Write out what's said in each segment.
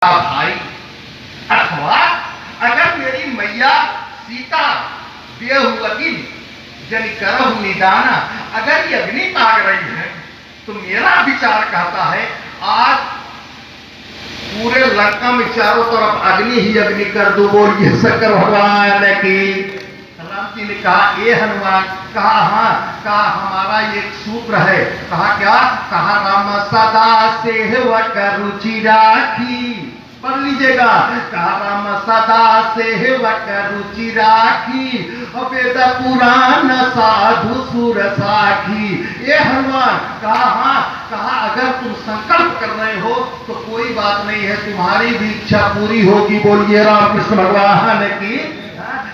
भाई अथवा अगर मेरी मैया सीता बेहुवती जन करहु निदाना, अगर ये अग्नि ताग रही है तो मेरा विचार कहता है आज पूरे लंका में चारों तरफ अग्नि ही अग्नि कर दो। बोलिए शंकर भगवान की। राम जी ने कहा ए हनुमान, कहा हाँ, कहा हमारा एक सूत्र है। कहा क्या? कहा राम सदा सेवक रुचि राखी। पढ़ लीजिएगा। कहा राम सदा सेवक रुचि राखी, वेद पुराण साधु सुर साखी। ये हनुमान कहा हाँ, कहा अगर तुम संकल्प कर रहे हो तो कोई बात नहीं है, तुम्हारी भी इच्छा पूरी होगी। बोलिए रामकृष्ण भगवान की।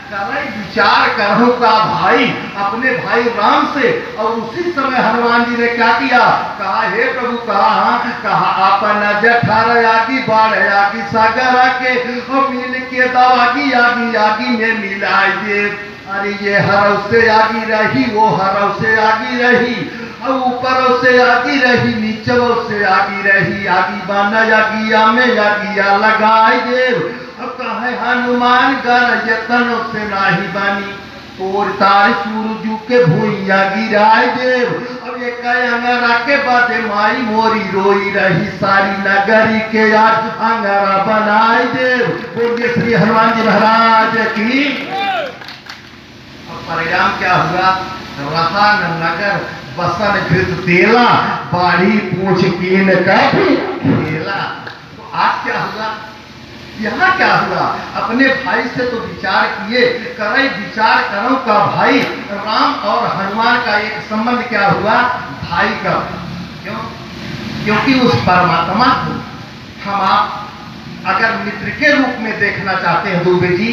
विचार करो का भाई अपने भाई राम से। और उसी समय हनुमान जी ने क्या किया? कहा हे प्रभु, कहा हाँ, कहा अपन जठर आगी बाढ़ आगी सागर आके और मिल के दवा की आगी आगी में मिलाइए। अरे ये हरव से आगी रही, वो हरव से आगी रही, और ऊपर से आगी रही, नीचे से आगी रही, आगी बाना आगिया में आगिया लगाइए। अब कहे हनुमान गर यतन से नाही बानी, और तार सूरजू के भूइया गिराए देव। अब ये कहे अंगरा के बादे माई मोरी रोई रही, सारी नगरी के आज अंगरा बनाए देव। बोलिए श्री हनुमान जी महाराज की। अब परिणाम क्या हुआ? रहा नगर बसन घृत तेला, बाढ़ी पूछ कीन का खेला। तो आज क्या हुआ? यहाँ क्या हुआ? अपने भाई से तो विचार किए, करे विचार करो का भाई राम और हनुमान का एक संबंध क्या हुआ? भाई का। क्यों? क्योंकि उस परमात्मा को हम आप अगर मित्र के रूप में देखना चाहते हैं दुबे जी,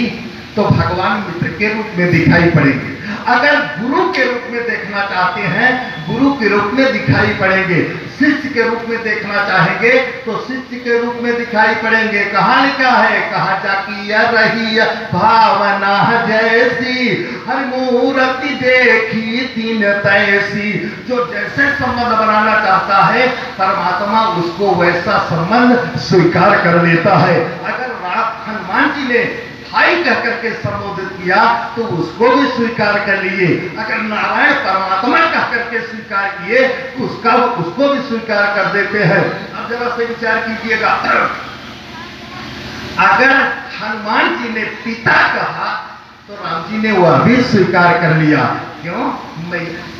तो भगवान मित्र के रूप में दिखाई पड़ेंगे। अगर गुरु के रूप में देखना चाहते हैं, गुरु के रूप में दिखाई पड़ेंगे। शिष्य के रूप में देखना चाहेंगे तो शिष्य के रूप में दिखाई पड़ेंगे। कहाँ लिखा है? कहा जाकी रही भावना जैसी, हर मूर्ति देखी तीन तैसी। जो जैसे संबंध बनाना चाहता है परमात्मा उसको वैसा संबंध स्वीकार कर लेता है। अगर हनुमान जी ने भाई कहकर के संबोधित किया तो उसको भी स्वीकार कर लिए। अगर नारायण परमात्मा कहकर के स्वीकार किए तो उसको भी स्वीकार कर देते हैं। अब जरा से विचार कीजिएगा, अगर हनुमान जी ने पिता कहा तो राम जी ने वह भी स्वीकार कर लिया। क्यों?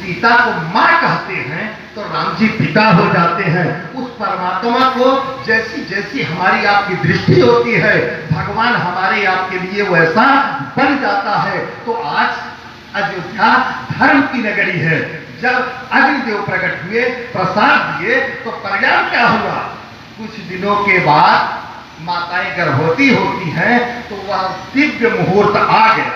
सीता को मां कहते हैं तो राम जी पिता हो जाते हैं। उस परमात्मा को जैसी जैसी हमारी आपकी दृष्टि होती है भगवान हमारे आपके लिए वैसा बन जाता है। तो आज अयोध्या धर्म की नगरी है। जब अग्निदेव प्रकट हुए, प्रसाद दिए, तो परिणाम क्या हुआ? कुछ दिनों के बाद माताएं गर्भवती होती हैं तो वह दिव्य मुहूर्त आ गया।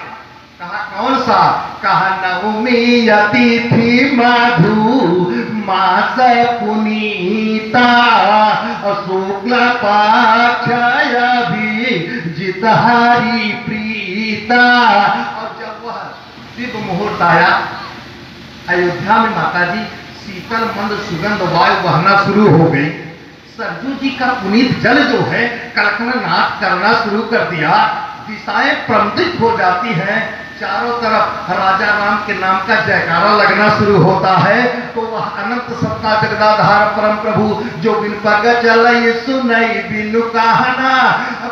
कहा कौन सा? कहा नवमी अतिथि मधु मास पुनीता, शुक्ल पक्ष भी जितहारी प्रीता। और जब वह दिव्य मुहूर्त आया, अयोध्या में माता जी शीतल मंद सुगंध वायु बहना शुरू हो गई। सरजू जी का पुनीत जल जो है कलकनाट करना शुरू कर दिया। दिशाएं प्रमुदित हो जाती हैं। चारों तरफ राजा राम के नाम का जयकारा लगना शुरू होता है। तो वह अनंत सत्ता जगदाधार परम प्रभु जो बिन पग चलई सुनई बिनु कहना,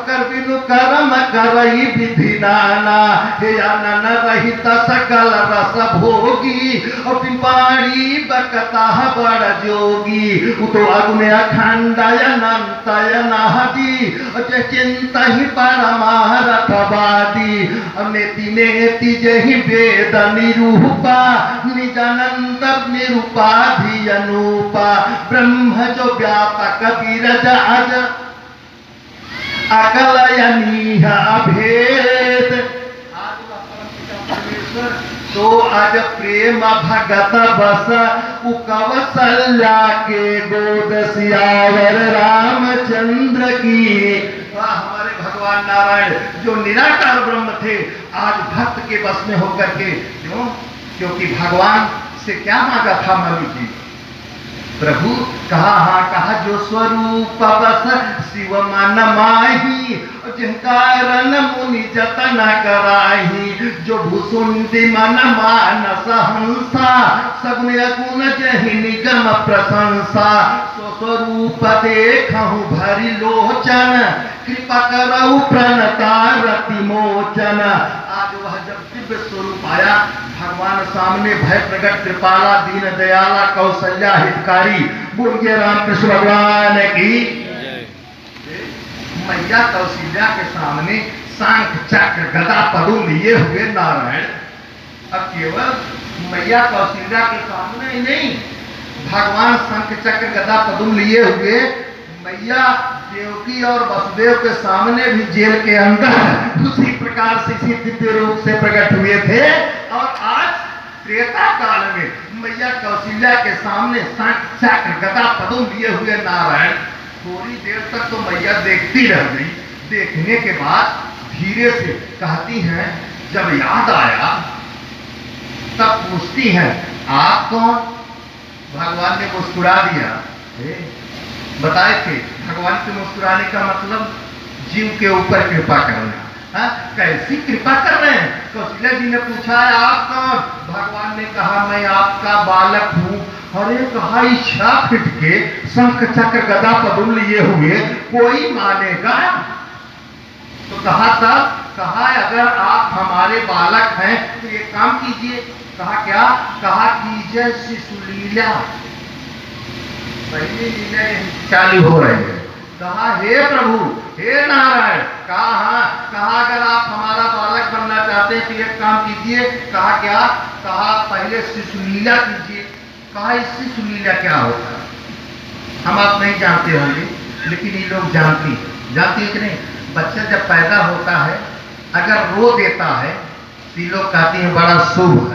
कर बिनु करम करई विधि नाना, हे आनन रहित सकल रस भोगी, और पिपाड़ी बकता बड़ जोगी। उतो अग्नि अखंडय अनंतय नाहदी, चिंता ही परमारथवादी। नेति नेति जहि वेद निरूपा, निजानंद निरूपाधि अनूपा। ब्रह्म जो व्यापक विरज अज अकलयनीय भेद। आज परमेश्वर तो आज प्रेम भगत बस, कौशल्या के गोद सियावर रामचंद्र की। हमारे भगवान नारायण जो निराकार ब्रह्म थे आज भक्त के बस में होकर के। क्यों? क्योंकि भगवान से क्या मांगा था? मनु जी प्रभु कहा, हाँ कहा, जो स्वरूप बस शिव मन माही, जिनकारण मुनि जतन कराही, जो भूसुंडी मन मानस हंसा, सगुण गुण जहि निगम प्रशंसा, स्वरूप देखहु भरि लोचन, कृपा करऊ प्रणतारति मोचन। आज वह जब दिव्य स्वरूप आया, भगवान सामने भय प्रकट, कृपाला दीन दयाला कौशल्या हितकारी। बोलिए रामकृष्ण भगवान की। मैया कौशल्या के सामने शंख चक्र गदा पदम लिए हुए नारायण। अब केवल मैया कौशल्या के सामने नहीं, भगवान शंख चक्र गदा पदम लिए हुए मैया देवकी और वसुदेव के सामने भी जेल के अंदर उसी प्रकार से इसी दिव्य रूप से प्रकट हुए थे। और आज त्रेता काल में मैया कौशल्या के सामने शंख चक्र गदा पदम लिए हुए नारायण। थोड़ी देर तक तो मैया देखती रह गई। देखने के बाद धीरे से कहती हैं, जब याद आया तब पूछती हैं, आप कौन? भगवान ने मुस्कुरा दिया। बताए थे भगवान के मुस्कुराने का मतलब जीव के ऊपर कृपा करना। हाँ, कैसी कृपा कर रहे हैं? कौशल्या जी ने पूछा, आप कौन? भगवान ने कहा, मैं आपका बालक हूँ। अरे कहा, इच्छा फिट के शंख चक्र गदा पदम लिए हुए कोई मानेगा? तो कहा, तब कहा, अगर आप हमारे बालक हैं तो ये काम कीजिए। कहा, क्या? कहा, कीजिए शिशुलीला। पहली लीला चालू हो रही है। कहा, हे प्रभु, हे नारायण। कहा, अगर आप हमारा बालक बनना चाहते हैं तो एक काम कीजिए। कहा, क्या? कहा, पहले शिशुलीला कीजिए। कहा, इस शिशुलीला क्या होता है? हम आप नहीं जानते होंगे, लेकिन ये लोग जानती है कि नहीं? बच्चा जब पैदा होता है, अगर रो देता है तो ये लोग कहते हैं बड़ा शुभ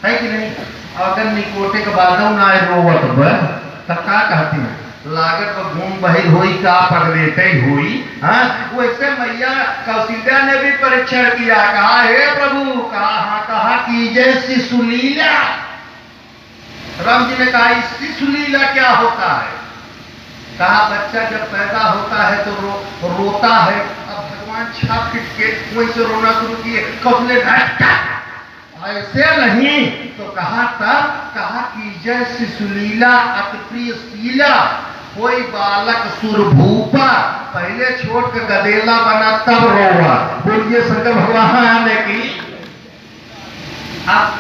है कि नहीं? अगर निकोटे के बाद ना रोवत तब का कहती है, लागत को घूम बहिल होई का पगलेटे हुई। हाँ, वैसे मैया कौशल्या ने भी परीक्षण किया। कहा, हे प्रभु, कहा कीजिए शिशुलीला। राम जी ने कहा, इस शिशुलीला क्या होता है? कहा, बच्चा जब पैदा होता है तो रोता है। अब भगवान छाप खींच के वहीं से रोना शुरू किए। कौशल्या ऐसे नहीं तो कहा, तब कहा, कीजिए शिशुलीला अति प्रिय शीला, कोई बालक सुरभूपा, पहले छोड़ के गदेला बना तब रोवा। बोलिए शंकर भगवान की। अब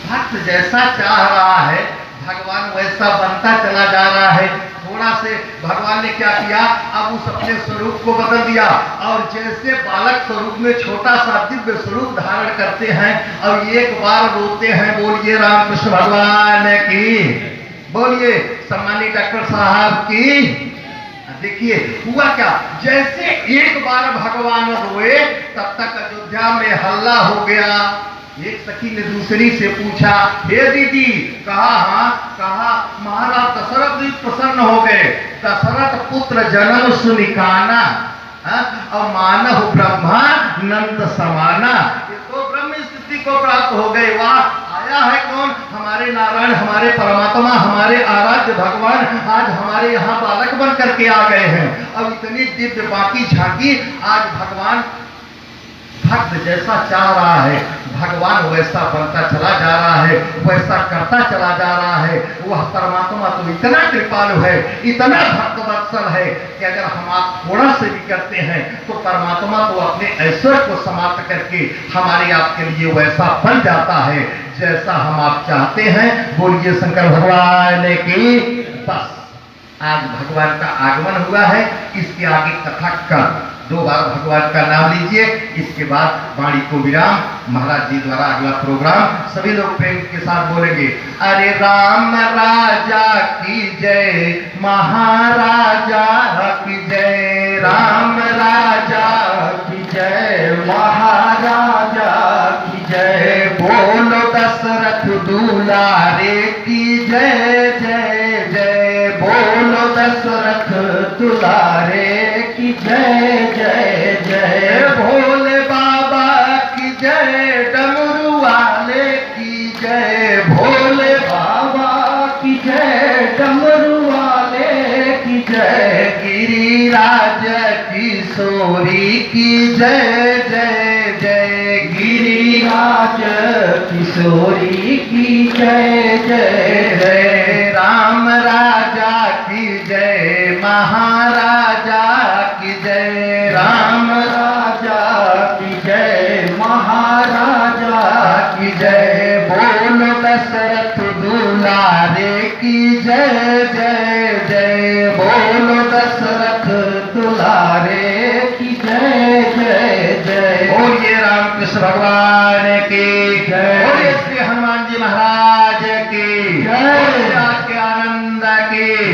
भक्त जैसा चाह रहा है भगवान वैसा बनता चला जा रहा है। थोड़ा से भगवान ने क्या किया, अब उस अपने स्वरूप को बदल दिया और जैसे बालक स्वरूप में छोटा सा दिव्य स्वरूप धारण करते हैं और एक बार रोते हैं। बोलिए रामकृष्ण भगवान की। बोलिए सम्मानित डॉक्टर साहब की। देखिए हुआ क्या, जैसे एक बार भगवान रोए तब तक अयोध्या में हल्ला हो गया। एक सखी ने दूसरी से पूछा, हे दीदी, कहा, हाँ, कहा, महाराज दशरथ भी प्रसन्न हो गए। दशरथ पुत्र जन्म सुनिकाना, और मानव ब्रह्मा नंद समाना। ये तो ब्रह्म स्थिति को प्राप्त हो गए। वाह, आया है कौन? हमारे नारायण, हमारे परमात्मा, हमारे आराध्य भगवान आज हमारे यहाँ बालक बन करके आ गए हैं। अब इतनी दिव्य बाकी झांकी। आज भगवान भक्त जैसा चाह रहा है भगवान वैसा बनता चला जा रहा है, वैसा करता चला जा रहा है। वह परमात्मा तो इतना कृपालु है, इतना भक्त वत्सल है कि अगर हम आप थोड़ा से भी करते हैं तो परमात्मा तो अपने ऐश्वर्य को समाप्त करके हमारे आपके लिए वैसा बन जाता है जैसा हम आप चाहते हैं। बोलिए शंकर भगवान की। बस आज भगवान का आगमन हुआ है। इसके आगे कथा कर 2 बार भगवान का नाम लीजिए। इसके बाद वाणी को विराम। महाराज जी द्वारा अगला प्रोग्राम सभी लोग प्रेम के साथ बोलेंगे। अरे राम राजा की जय, महाराजा की जय, राम राजा की जय, महाराजा की जय, बोलो दशरथ दुलारे की जय जय जय, बोलो दशरथ दुलारे की जय जय जय, भोले बाबा की जय, डमरू वाले की जय, भोले बाबा की जय, डमरू गिरिराज किशोरी की जय जय जय। गिरिराज किशोरी की जय जय जय। राम राजा की जय, महाराजा की जय। राम राजा की जय, महाराजा की जय। बोलो दशरथ दुलारे की जय जय जय। बोलो दशरथ दुलारे की जय जय जय। बोलिए रामकृष्ण भगवान की जय। बोलिए श्री हनुमान जी महाराज की जय। बोलिए आज के आनंद की